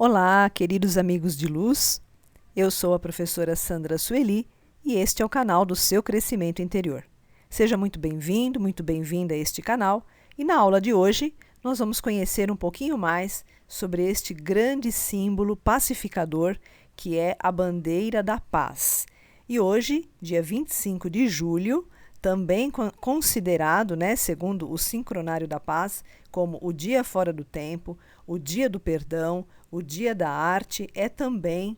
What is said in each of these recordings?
Olá, queridos amigos de luz. Eu sou a professora Sandra Sueli e este é o canal do seu crescimento interior. Seja muito bem-vindo, muito bem-vinda a este canal e na aula de hoje nós vamos conhecer um pouquinho mais sobre este grande símbolo pacificador que é a bandeira da paz. E hoje, dia 25 de julho, também considerado, segundo o Sincronário da Paz, como o dia fora do tempo, o dia do perdão, o dia da arte, é também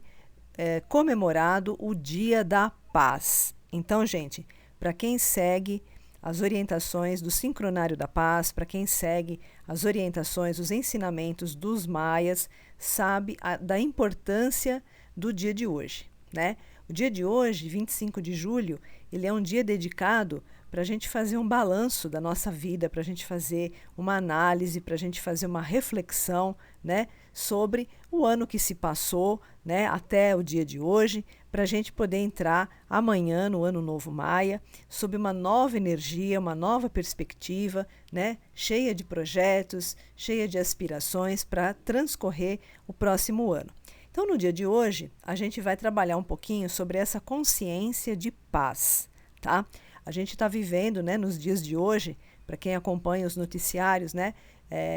comemorado o dia da paz. Então, gente, para quem segue as orientações do Sincronário da Paz, para quem segue as orientações, os ensinamentos dos maias, sabe da importância do dia de hoje, né? O dia de hoje, 25 de julho, ele é um dia dedicado para a gente fazer um balanço da nossa vida, para a gente fazer uma análise, para a gente fazer uma reflexão, né, sobre o ano que se passou, né, até o dia de hoje, para a gente poder entrar amanhã no Ano Novo Maia, sob uma nova energia, uma nova perspectiva, né, cheia de projetos, cheia de aspirações para transcorrer o próximo ano. Então, no dia de hoje, a gente vai trabalhar um pouquinho sobre essa consciência de paz, tá? A gente está vivendo, né, nos dias de hoje, para quem acompanha os noticiários, né,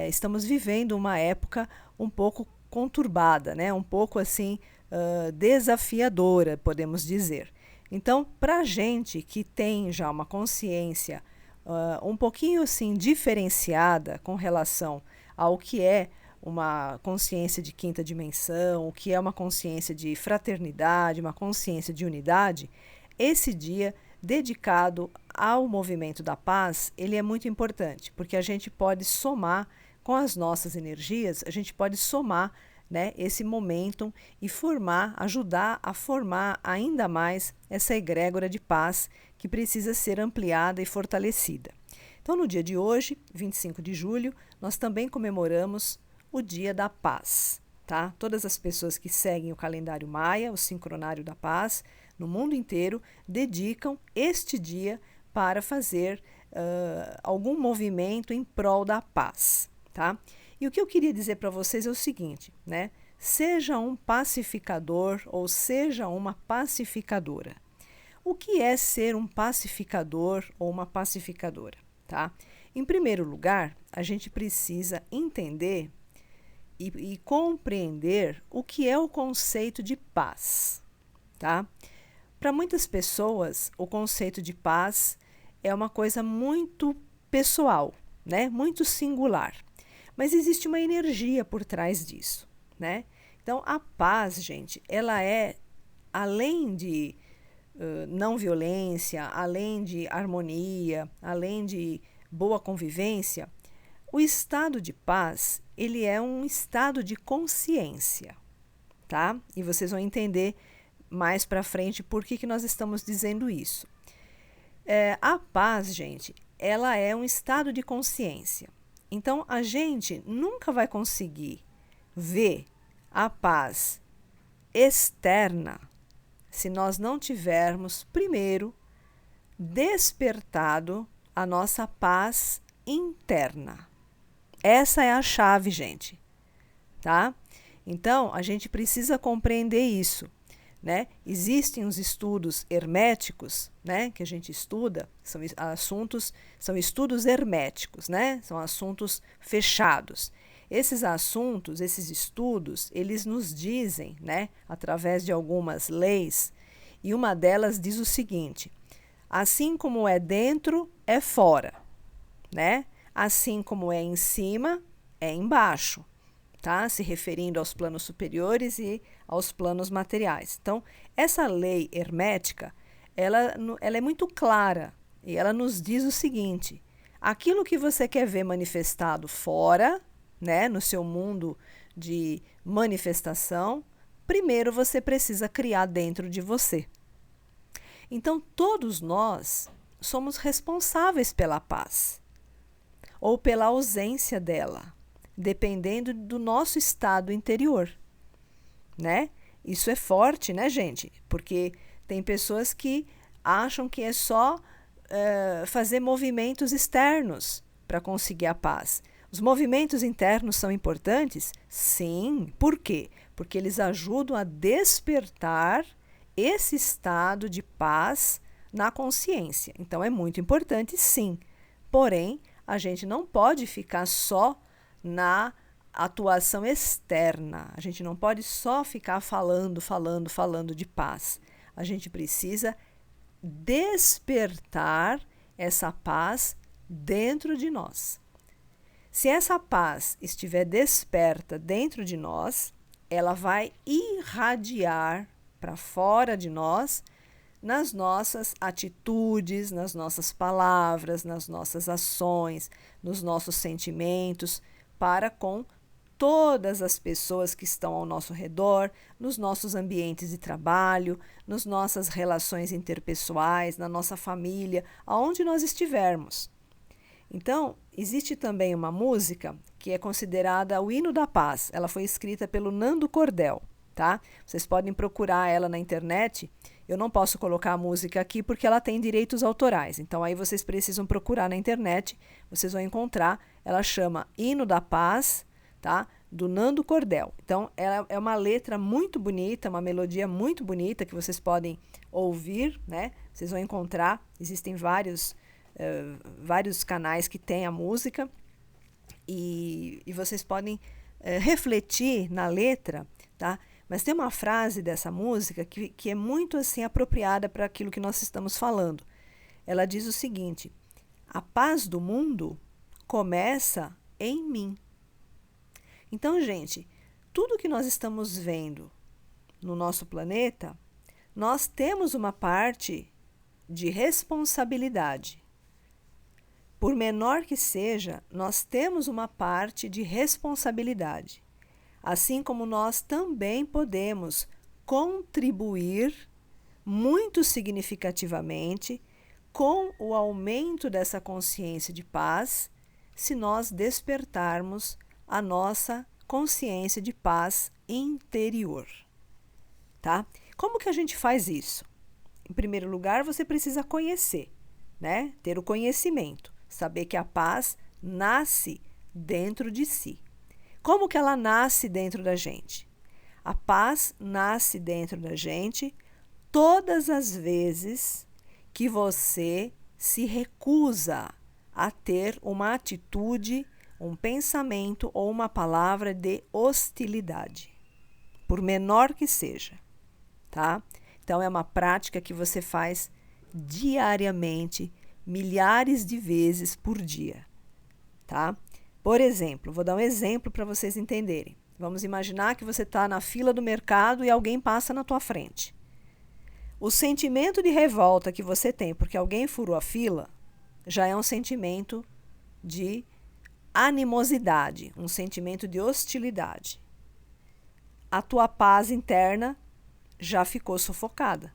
estamos vivendo uma época um pouco conturbada, né, um pouco assim desafiadora, podemos dizer. Então, para a gente que tem já uma consciência um pouquinho assim diferenciada com relação ao que é uma consciência de quinta dimensão, o que é uma consciência de fraternidade, uma consciência de unidade, esse dia dedicado ao movimento da paz, ele é muito importante, porque a gente pode somar com as nossas energias, a gente pode somar, né, esse momentum e ajudar a formar ainda mais essa egrégora de paz que precisa ser ampliada e fortalecida. Então, no dia de hoje, 25 de julho, nós também comemoramos o Dia da Paz, tá? Todas as pessoas que seguem o calendário maia, o Sincronário da Paz, no mundo inteiro, dedicam este dia para fazer algum movimento em prol da paz, tá? E o que eu queria dizer para vocês é o seguinte, né? Seja um pacificador ou seja uma pacificadora. O que é ser um pacificador ou uma pacificadora, tá? Em primeiro lugar, a gente precisa entender e compreender o que é o conceito de paz, tá? Para muitas pessoas, o conceito de paz é uma coisa muito pessoal, né? Muito singular. Mas existe uma energia por trás disso, né? Então, a paz, gente, ela é, além de não violência, além de harmonia, além de boa convivência, o estado de paz, ele é um estado de consciência, tá? E vocês vão entender mais para frente por que nós estamos dizendo isso. A paz, gente, ela é um estado de consciência. Então, a gente nunca vai conseguir ver a paz externa se nós não tivermos, primeiro, despertado a nossa paz interna. Essa é a chave, gente, tá? Então, a gente precisa compreender isso, né? Existem os estudos herméticos, né, que a gente estuda, são estudos herméticos, né? São assuntos fechados. Esses assuntos, esses estudos, eles nos dizem, né, através de algumas leis, e uma delas diz o seguinte: assim como é dentro, é fora, né? Assim como é em cima, é embaixo, tá? Se referindo aos planos superiores e aos planos materiais. Então, essa lei hermética, ela é muito clara e ela nos diz o seguinte: aquilo que você quer ver manifestado fora, né, no seu mundo de manifestação, primeiro você precisa criar dentro de você. Então, todos nós somos responsáveis pela paz ou pela ausência dela, dependendo do nosso estado interior, né? Isso é forte, né, gente? Porque tem pessoas que acham que é só fazer movimentos externos para conseguir a paz. Os movimentos internos são importantes? Sim. Por quê? Porque eles ajudam a despertar esse estado de paz na consciência. Então, é muito importante, sim. Porém, a gente não pode ficar só na atuação externa. A gente não pode só ficar falando de paz. A gente precisa despertar essa paz dentro de nós. Se essa paz estiver desperta dentro de nós, ela vai irradiar para fora de nós, nas nossas atitudes, nas nossas palavras, nas nossas ações, nos nossos sentimentos, para com todas as pessoas que estão ao nosso redor, nos nossos ambientes de trabalho, nas nossas relações interpessoais, na nossa família, aonde nós estivermos. Então, existe também uma música que é considerada o hino da paz. Ela foi escrita pelo Nando Cordel, tá? Vocês podem procurar ela na internet. Eu não posso colocar a música aqui porque ela tem direitos autorais. Então, aí vocês precisam procurar na internet. Vocês vão encontrar. Ela chama Hino da Paz, tá? Do Nando Cordel. Então, ela é uma letra muito bonita, uma melodia muito bonita que vocês podem ouvir, né? Vocês vão encontrar. Existem vários canais que têm a música e vocês podem refletir na letra, tá? Mas tem uma frase dessa música que é muito assim apropriada para aquilo que nós estamos falando. Ela diz o seguinte: a paz do mundo começa em mim. Então, gente, tudo que nós estamos vendo no nosso planeta, nós temos uma parte de responsabilidade. Por menor que seja, nós temos uma parte de responsabilidade. Assim como nós também podemos contribuir muito significativamente com o aumento dessa consciência de paz, se nós despertarmos a nossa consciência de paz interior. Tá? Como que a gente faz isso? Em primeiro lugar, você precisa conhecer, né? Ter o conhecimento. Saber que a paz nasce dentro de si. Como que ela nasce dentro da gente? A paz nasce dentro da gente todas as vezes que você se recusa a ter uma atitude, um pensamento ou uma palavra de hostilidade, por menor que seja, tá? Então, é uma prática que você faz diariamente, milhares de vezes por dia, tá? Por exemplo, vou dar um exemplo para vocês entenderem. Vamos imaginar que você está na fila do mercado e alguém passa na tua frente. O sentimento de revolta que você tem porque alguém furou a fila já é um sentimento de animosidade, um sentimento de hostilidade. A tua paz interna já ficou sufocada.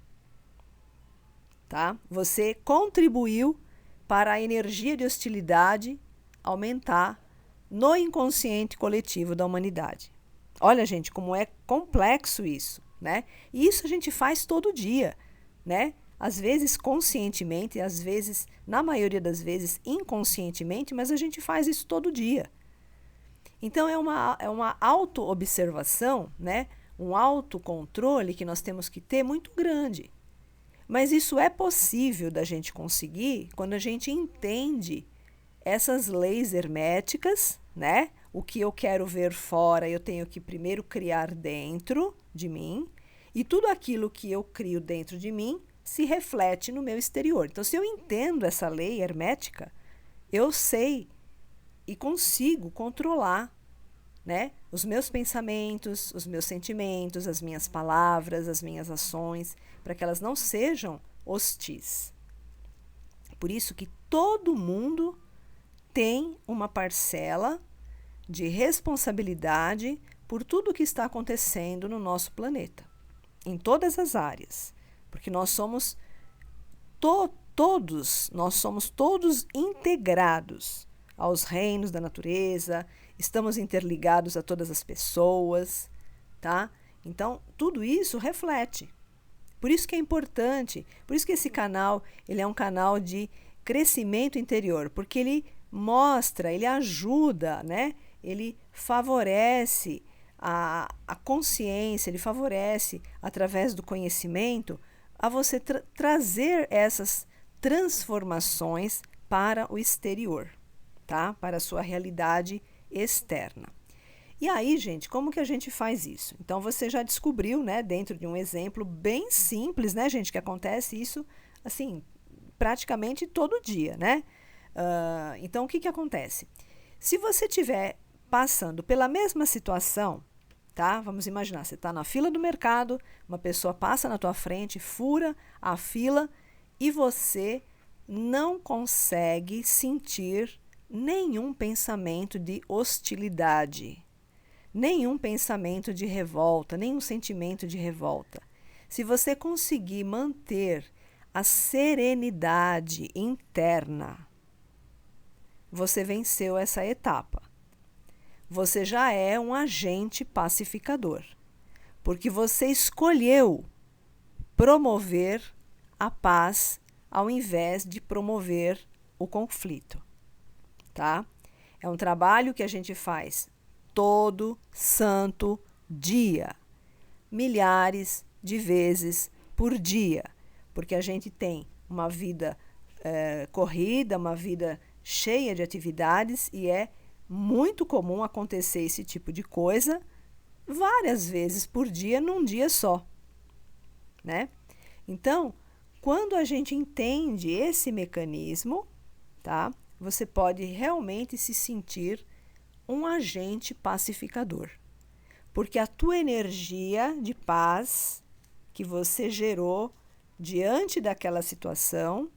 Tá? Você contribuiu para a energia de hostilidade aumentar no inconsciente coletivo da humanidade. Olha, gente, como é complexo isso, né? E isso a gente faz todo dia, né? Às vezes conscientemente, às vezes, na maioria das vezes, inconscientemente, mas a gente faz isso todo dia. Então, é uma auto-observação, né? Um autocontrole que nós temos que ter muito grande. Mas isso é possível da gente conseguir quando a gente entende essas leis herméticas, né? O que eu quero ver fora, eu tenho que primeiro criar dentro de mim, e tudo aquilo que eu crio dentro de mim se reflete no meu exterior. Então, se eu entendo essa lei hermética, eu sei e consigo controlar, né, os meus pensamentos, os meus sentimentos, as minhas palavras, as minhas ações, para que elas não sejam hostis. Por isso que todo mundo tem uma parcela de responsabilidade por tudo que está acontecendo no nosso planeta, em todas as áreas, porque nós somos todos integrados aos reinos da natureza, estamos interligados a todas as pessoas, tá? Então, tudo isso reflete. Por isso que é importante, por isso que esse canal, ele é um canal de crescimento interior, porque ele mostra, ele ajuda, né? Ele favorece a consciência, ele favorece, através do conhecimento, a você trazer essas transformações para o exterior, tá? Para a sua realidade externa. E aí, gente, como que a gente faz isso? Então, você já descobriu, né, dentro de um exemplo bem simples, né, gente, que acontece isso, assim, praticamente todo dia, né? Então, o que acontece? Se você estiver passando pela mesma situação, tá? Vamos imaginar, você está na fila do mercado, uma pessoa passa na tua frente, fura a fila e você não consegue sentir nenhum pensamento de hostilidade, nenhum pensamento de revolta, nenhum sentimento de revolta. Se você conseguir manter a serenidade interna, você venceu essa etapa. Você já é um agente pacificador, porque você escolheu promover a paz ao invés de promover o conflito, tá? É um trabalho que a gente faz todo santo dia, milhares de vezes por dia, porque a gente tem uma vida corrida, uma vida cheia de atividades e é muito comum acontecer esse tipo de coisa várias vezes por dia, num dia só, né? Então, quando a gente entende esse mecanismo, tá? Você pode realmente se sentir um agente pacificador, porque a tua energia de paz que você gerou diante daquela situação,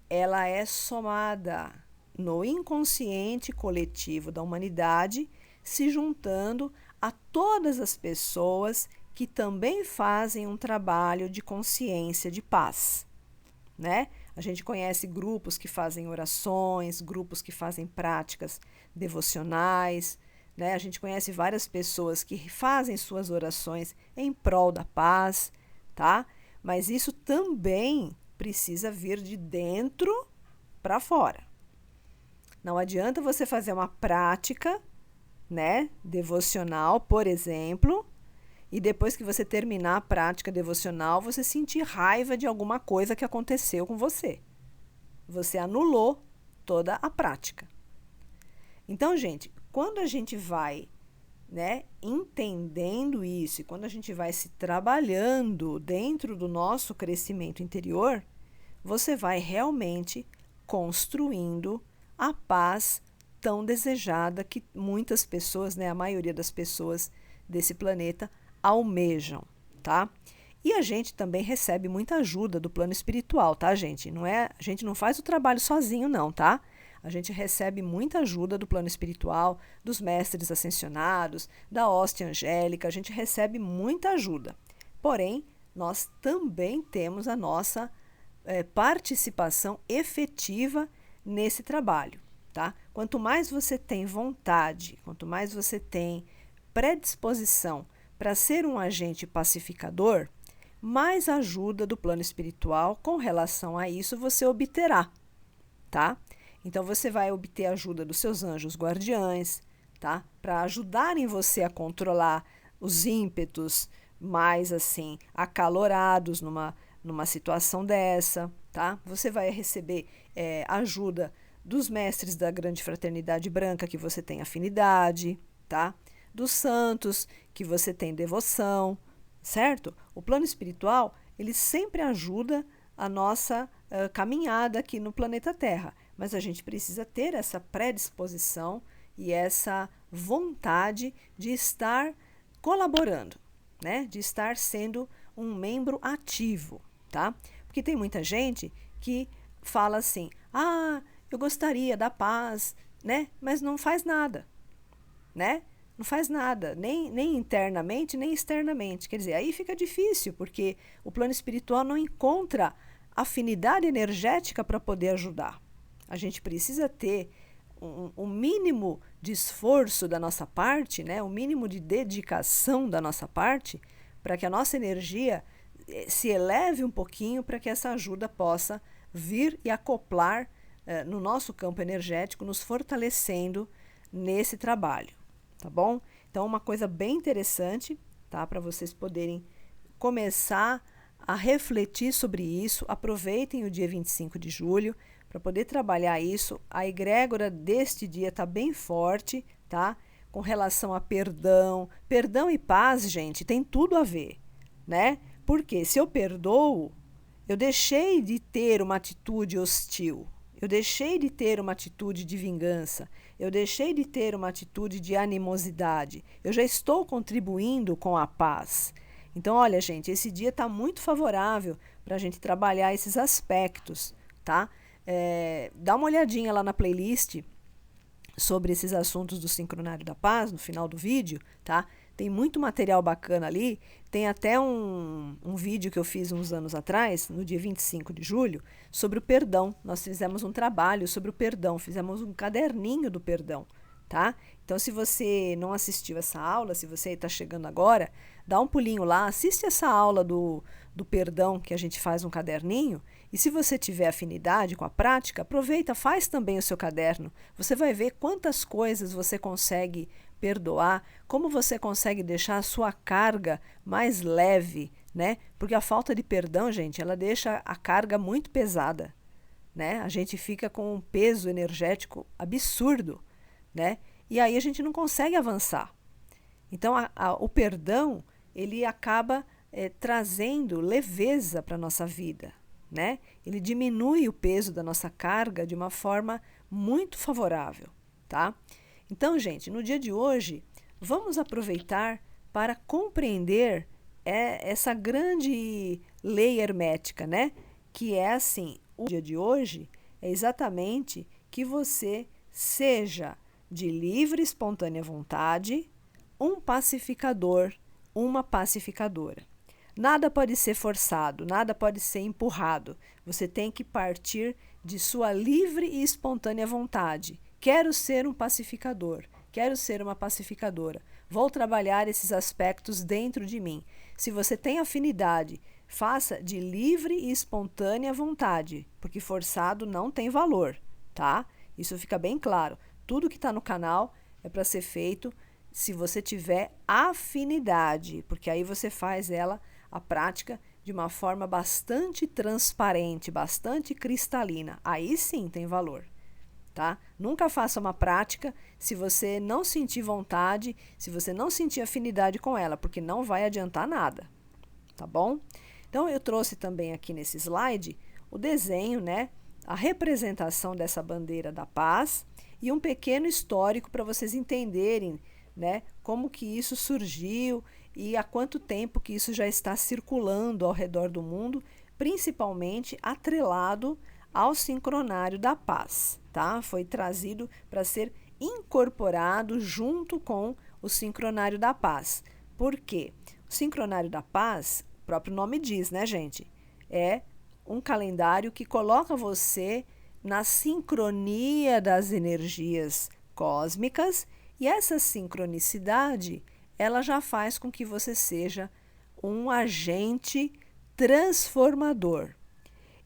ela é somada no inconsciente coletivo da humanidade, se juntando a todas as pessoas que também fazem um trabalho de consciência de paz, né? A gente conhece grupos que fazem orações, grupos que fazem práticas devocionais, né? A gente conhece várias pessoas que fazem suas orações em prol da paz, tá? Mas isso também precisa vir de dentro para fora. Não adianta você fazer uma prática, né, devocional, por exemplo, e depois que você terminar a prática devocional, você sentir raiva de alguma coisa que aconteceu com você. Você anulou toda a prática. Então, gente, quando a gente vai, né, entendendo isso, e quando a gente vai se trabalhando dentro do nosso crescimento interior, você vai realmente construindo a paz tão desejada que muitas pessoas, né, a maioria das pessoas desse planeta almejam, tá? E a gente também recebe muita ajuda do plano espiritual, tá, gente? A gente não faz o trabalho sozinho, não, tá? A gente recebe muita ajuda do plano espiritual, dos mestres ascensionados, da hóstia angélica, a gente recebe muita ajuda. Porém, nós também temos a nossa participação efetiva nesse trabalho, tá? Quanto mais você tem vontade, quanto mais você tem predisposição para ser um agente pacificador, mais ajuda do plano espiritual com relação a isso você obterá, tá? Então você vai obter a ajuda dos seus anjos guardiães, tá? Para ajudarem você a controlar os ímpetos mais assim acalorados numa situação dessa, tá? Você vai receber ajuda dos mestres da grande fraternidade branca que você tem afinidade, tá? Dos santos que você tem devoção, certo? O plano espiritual, ele sempre ajuda a nossa caminhada aqui no planeta Terra, mas a gente precisa ter essa predisposição e essa vontade de estar colaborando, né? De estar sendo um membro ativo, tá? Porque tem muita gente que fala assim, eu gostaria da paz, né? Mas não faz nada, né? Não faz nada, nem internamente, nem externamente. Quer dizer, aí fica difícil, porque o plano espiritual não encontra afinidade energética para poder ajudar. A gente precisa ter um mínimo de esforço da nossa parte, né? Um mínimo de dedicação da nossa parte, para que a nossa energia se eleve um pouquinho, para que essa ajuda possa vir e acoplar no nosso campo energético, nos fortalecendo nesse trabalho, tá bom? Então, uma coisa bem interessante, tá? Para vocês poderem começar a refletir sobre isso. Aproveitem o dia 25 de julho para poder trabalhar isso. A egrégora deste dia está bem forte, tá? Com relação a perdão. Perdão e paz, gente, tem tudo a ver, né? Porque se eu perdoo, eu deixei de ter uma atitude hostil. Eu deixei de ter uma atitude de vingança, eu deixei de ter uma atitude de animosidade, eu já estou contribuindo com a paz. Então, olha, gente, esse dia está muito favorável para a gente trabalhar esses aspectos, tá? Dá uma olhadinha lá na playlist sobre esses assuntos do Sincronário da Paz, no final do vídeo, tá? Tem muito material bacana ali. Tem até um vídeo que eu fiz uns anos atrás, no dia 25 de julho, sobre o perdão. Nós fizemos um trabalho sobre o perdão, fizemos um caderninho do perdão, tá? Então, se você não assistiu essa aula, se você está chegando agora, dá um pulinho lá, assiste essa aula do perdão que a gente faz um caderninho. E se você tiver afinidade com a prática, aproveita, faz também o seu caderno. Você vai ver quantas coisas você consegue perdoar, como você consegue deixar a sua carga mais leve, né? Porque a falta de perdão, gente, ela deixa a carga muito pesada, né? A gente fica com um peso energético absurdo, né? E aí a gente não consegue avançar. Então, o perdão, ele acaba trazendo leveza para a nossa vida, né? Ele diminui o peso da nossa carga de uma forma muito favorável, tá? Então, gente, no dia de hoje, vamos aproveitar para compreender essa grande lei hermética, né? Que é assim, o dia de hoje é exatamente que você seja de livre e espontânea vontade um pacificador, uma pacificadora. Nada pode ser forçado, nada pode ser empurrado. Você tem que partir de sua livre e espontânea vontade. Quero ser um pacificador, quero ser uma pacificadora. Vou trabalhar esses aspectos dentro de mim. Se você tem afinidade, faça de livre e espontânea vontade, porque forçado não tem valor, tá? Isso fica bem claro. Tudo que está no canal é para ser feito se você tiver afinidade, porque aí você faz a prática de uma forma bastante transparente, bastante cristalina. Aí sim tem valor, tá? Nunca faça uma prática se você não sentir vontade, se você não sentir afinidade com ela, porque não vai adiantar nada, tá bom? Então eu trouxe também aqui nesse slide o desenho, né? A representação dessa bandeira da paz e um pequeno histórico para vocês entenderem, né, como que isso surgiu e há quanto tempo que isso já está circulando ao redor do mundo, principalmente atrelado ao sincronário da paz, tá? Foi trazido para ser incorporado junto com o sincronário da paz. Por quê? O sincronário da paz, o próprio nome diz, né, gente? É um calendário que coloca você na sincronia das energias cósmicas. E essa sincronicidade, ela já faz com que você seja um agente transformador.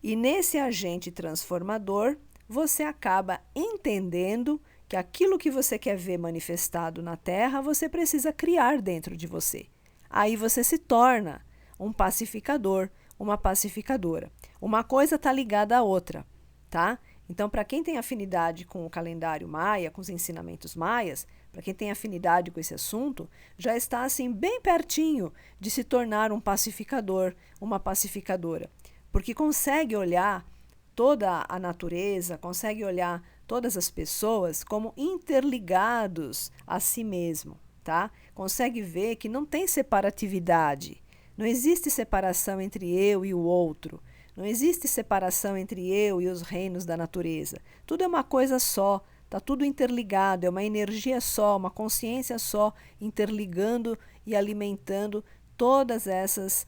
E nesse agente transformador, você acaba entendendo que aquilo que você quer ver manifestado na Terra, você precisa criar dentro de você. Aí você se torna um pacificador, uma pacificadora. Uma coisa está ligada à outra, tá? Então, para quem tem afinidade com o calendário maia, com os ensinamentos maias, para quem tem afinidade com esse assunto, já está assim bem pertinho de se tornar um pacificador, uma pacificadora, porque consegue olhar toda a natureza, consegue olhar todas as pessoas como interligados a si mesmo, tá? Consegue ver que não tem separatividade, não existe separação entre eu e o outro. Não existe separação entre eu e os reinos da natureza. Tudo é uma coisa só, está tudo interligado, é uma energia só, uma consciência só, interligando e alimentando todas essas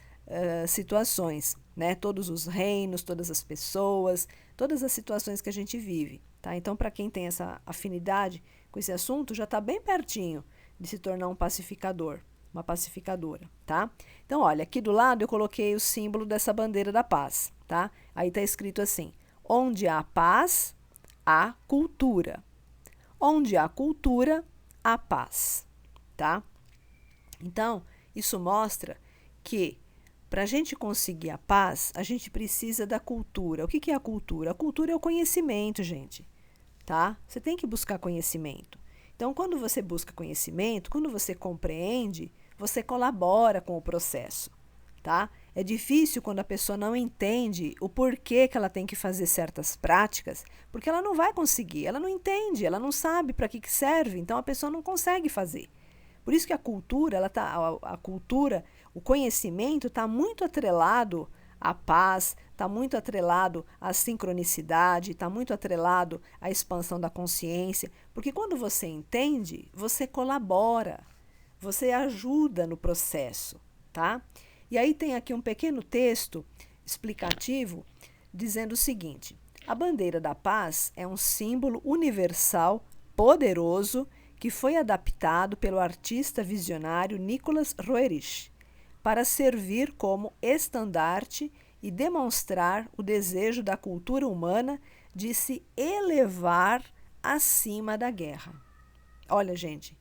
situações, né? Todos os reinos, todas as pessoas, todas as situações que a gente vive. Tá? Então, para quem tem essa afinidade com esse assunto, já está bem pertinho de se tornar um pacificador, uma pacificadora, tá? Então, olha, aqui do lado eu coloquei o símbolo dessa bandeira da paz, tá? Aí está escrito assim: onde há paz, há cultura. Onde há cultura, há paz, tá? Então, isso mostra que para a gente conseguir a paz, a gente precisa da cultura. O que é a cultura? A cultura é o conhecimento, gente, tá? Você tem que buscar conhecimento. Então, quando você busca conhecimento, quando você compreende, você colabora com o processo, tá? É difícil quando a pessoa não entende o porquê que ela tem que fazer certas práticas, porque ela não vai conseguir, ela não entende, ela não sabe para que serve, então a pessoa não consegue fazer. Por isso que a cultura, a cultura, o conhecimento está muito atrelado à paz, está muito atrelado à sincronicidade, está muito atrelado à expansão da consciência, porque quando você entende, você colabora, você ajuda no processo, tá? E aí tem aqui um pequeno texto explicativo dizendo o seguinte: a bandeira da paz é um símbolo universal poderoso que foi adaptado pelo artista visionário Nicolas Roerich para servir como estandarte e demonstrar o desejo da cultura humana de se elevar acima da guerra. Olha, gente,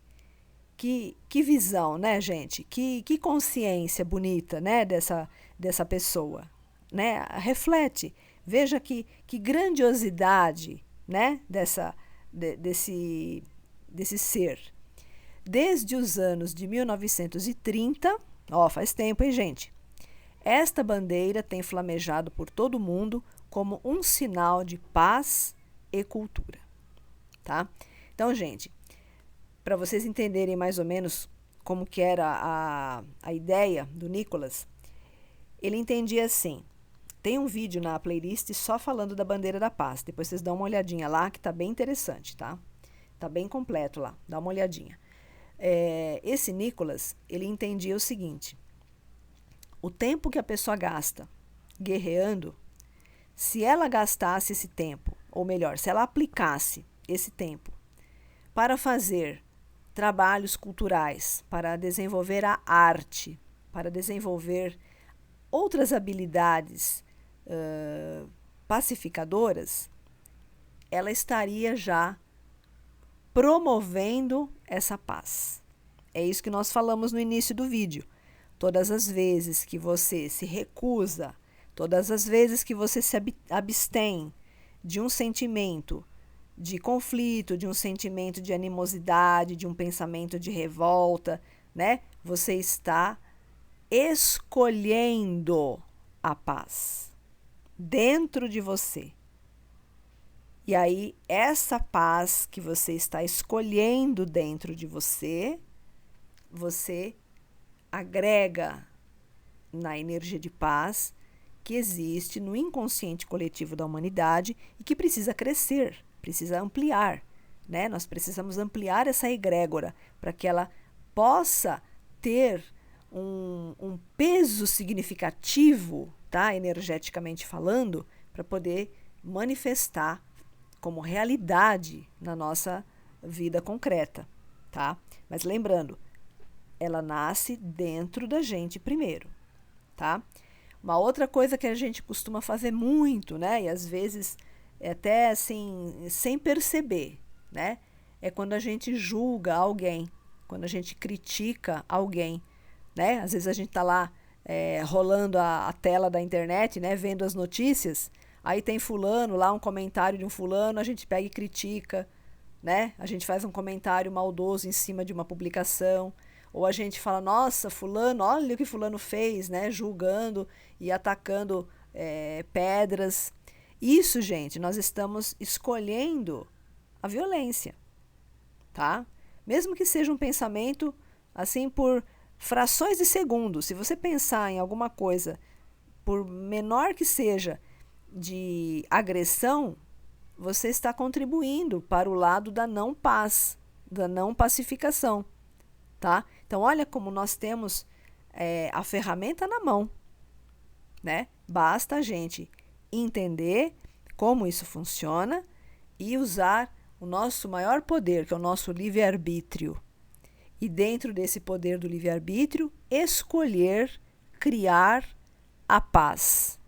que visão, né, gente? Que consciência bonita, né, dessa pessoa, né? Reflete, veja que grandiosidade, né, desse ser. Desde os anos de 1930, faz tempo, hein, gente? Esta bandeira tem flamejado por todo o mundo como um sinal de paz e cultura, tá? Então, gente, para vocês entenderem mais ou menos como que era a ideia do Nicolas, ele entendia assim. Tem um vídeo na playlist só falando da bandeira da paz. Depois vocês dão uma olhadinha lá, que tá bem interessante, tá? Tá bem completo lá, dá uma olhadinha. Esse Nicolas, ele entendia o seguinte: o tempo que a pessoa gasta guerreando, se ela gastasse esse tempo, ou melhor, se ela aplicasse esse tempo para fazer trabalhos culturais, para desenvolver a arte, para desenvolver outras habilidades pacificadoras, ela estaria já promovendo essa paz. É isso que nós falamos no início do vídeo. Todas as vezes que você se recusa, todas as vezes que você se abstém de um sentimento de conflito, de um sentimento de animosidade, de um pensamento de revolta, né? Você está escolhendo a paz dentro de você. E aí, essa paz que você está escolhendo dentro de você, você agrega na energia de paz que existe no inconsciente coletivo da humanidade e que precisa crescer, precisa ampliar, né? Nós precisamos ampliar essa egrégora para que ela possa ter um peso significativo, tá? Energeticamente falando, para poder manifestar como realidade na nossa vida concreta, tá? Mas lembrando, ela nasce dentro da gente primeiro, tá? Uma outra coisa que a gente costuma fazer muito, né? E às vezes até assim, sem perceber, né? É quando a gente julga alguém, quando a gente critica alguém, né? Às vezes a gente tá lá rolando a tela da internet, né? Vendo as notícias. Aí tem fulano lá, um comentário de um fulano, a gente pega e critica, né? A gente faz um comentário maldoso em cima de uma publicação. Ou a gente fala, nossa, fulano, olha o que fulano fez, né? Julgando e atacando pedras. Isso, gente, nós estamos escolhendo a violência, tá? Mesmo que seja um pensamento, assim, por frações de segundos. Se você pensar em alguma coisa, por menor que seja, de agressão, você está contribuindo para o lado da não paz, da não pacificação, tá? Então, olha como nós temos a ferramenta na mão, né? Basta a gente entender como isso funciona e usar o nosso maior poder, que é o nosso livre-arbítrio. E dentro desse poder do livre-arbítrio, escolher criar a paz.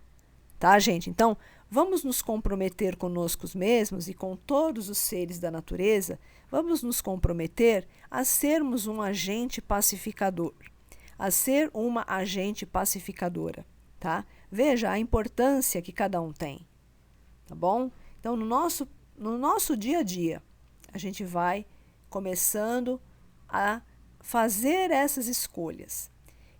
Tá, gente? Então, vamos nos comprometer conosco mesmos e com todos os seres da natureza, vamos nos comprometer a sermos um agente pacificador, a ser uma agente pacificadora, tá? Veja a importância que cada um tem, tá bom? Então, no nosso dia a dia, a gente vai começando a fazer essas escolhas.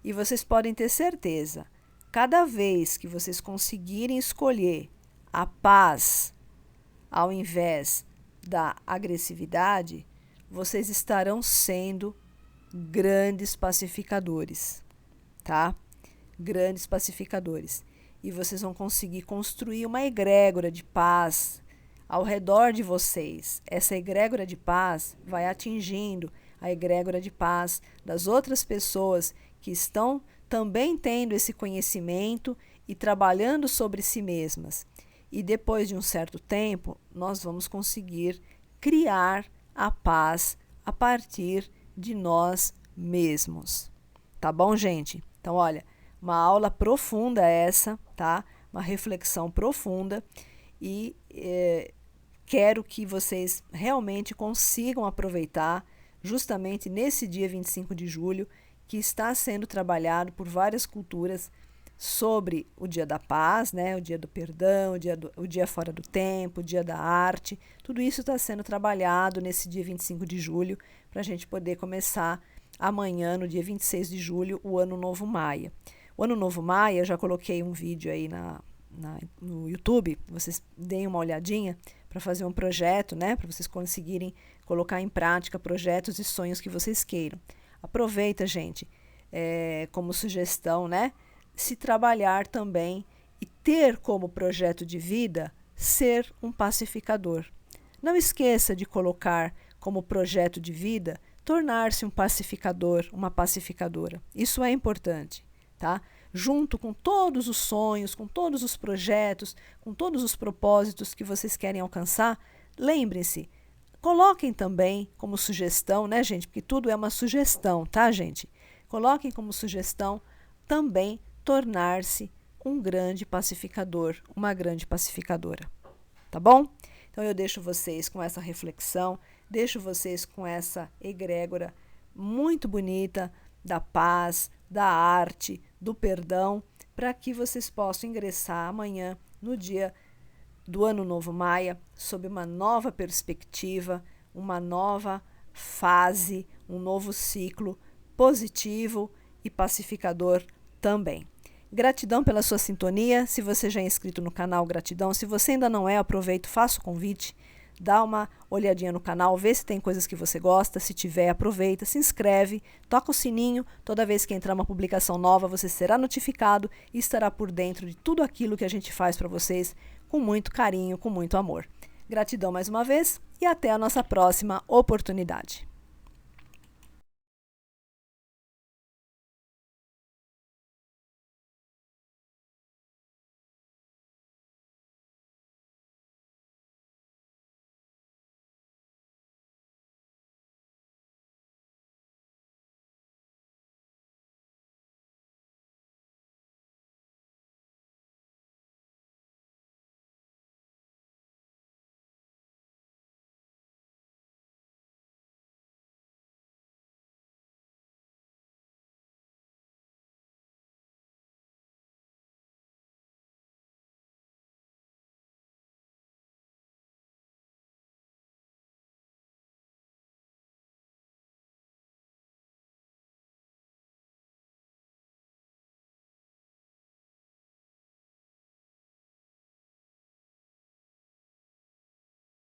E vocês podem ter certeza, cada vez que vocês conseguirem escolher a paz ao invés da agressividade, vocês estarão sendo grandes pacificadores, tá? Grandes pacificadores. E vocês vão conseguir construir uma egrégora de paz ao redor de vocês. Essa egrégora de paz vai atingindo a egrégora de paz das outras pessoas que estão também tendo esse conhecimento e trabalhando sobre si mesmas. E depois de um certo tempo, nós vamos conseguir criar a paz a partir de nós mesmos. Tá bom, gente? Então, olha, uma aula profunda essa, tá? Uma reflexão profunda e quero que vocês realmente consigam aproveitar justamente nesse dia 25 de julho, que está sendo trabalhado por várias culturas sobre o Dia da Paz, né? O Dia do Perdão, o dia fora do tempo, o Dia da Arte. Tudo isso está sendo trabalhado nesse dia 25 de julho para a gente poder começar amanhã, no dia 26 de julho, o Ano Novo Maia. O Ano Novo Maia, eu já coloquei um vídeo aí no YouTube, vocês deem uma olhadinha para fazer um projeto, né? Para vocês conseguirem colocar em prática projetos e sonhos que vocês queiram. Aproveita, gente, como sugestão, né? Se trabalhar também e ter como projeto de vida ser um pacificador. Não esqueça de colocar como projeto de vida tornar-se um pacificador, uma pacificadora. Isso é importante, tá? Junto com todos os sonhos, com todos os projetos, com todos os propósitos que vocês querem alcançar, lembrem-se, coloquem também como sugestão, né, gente? Porque tudo é uma sugestão, tá, gente? Coloquem como sugestão também tornar-se um grande pacificador, uma grande pacificadora. Tá bom? Então eu deixo vocês com essa reflexão, deixo vocês com essa egrégora muito bonita da paz, da arte, do perdão, para que vocês possam ingressar amanhã, no dia do Ano Novo Maia, sob uma nova perspectiva, uma nova fase, um novo ciclo positivo e pacificador também. Gratidão pela sua sintonia. Se você já é inscrito no canal, gratidão. Se você ainda não é, aproveito, faço o convite, dá uma olhadinha no canal, vê se tem coisas que você gosta. Se tiver, aproveita, se inscreve, toca o sininho. Toda vez que entrar uma publicação nova, você será notificado e estará por dentro de tudo aquilo que a gente faz para vocês com muito carinho, com muito amor. Gratidão mais uma vez e até a nossa próxima oportunidade.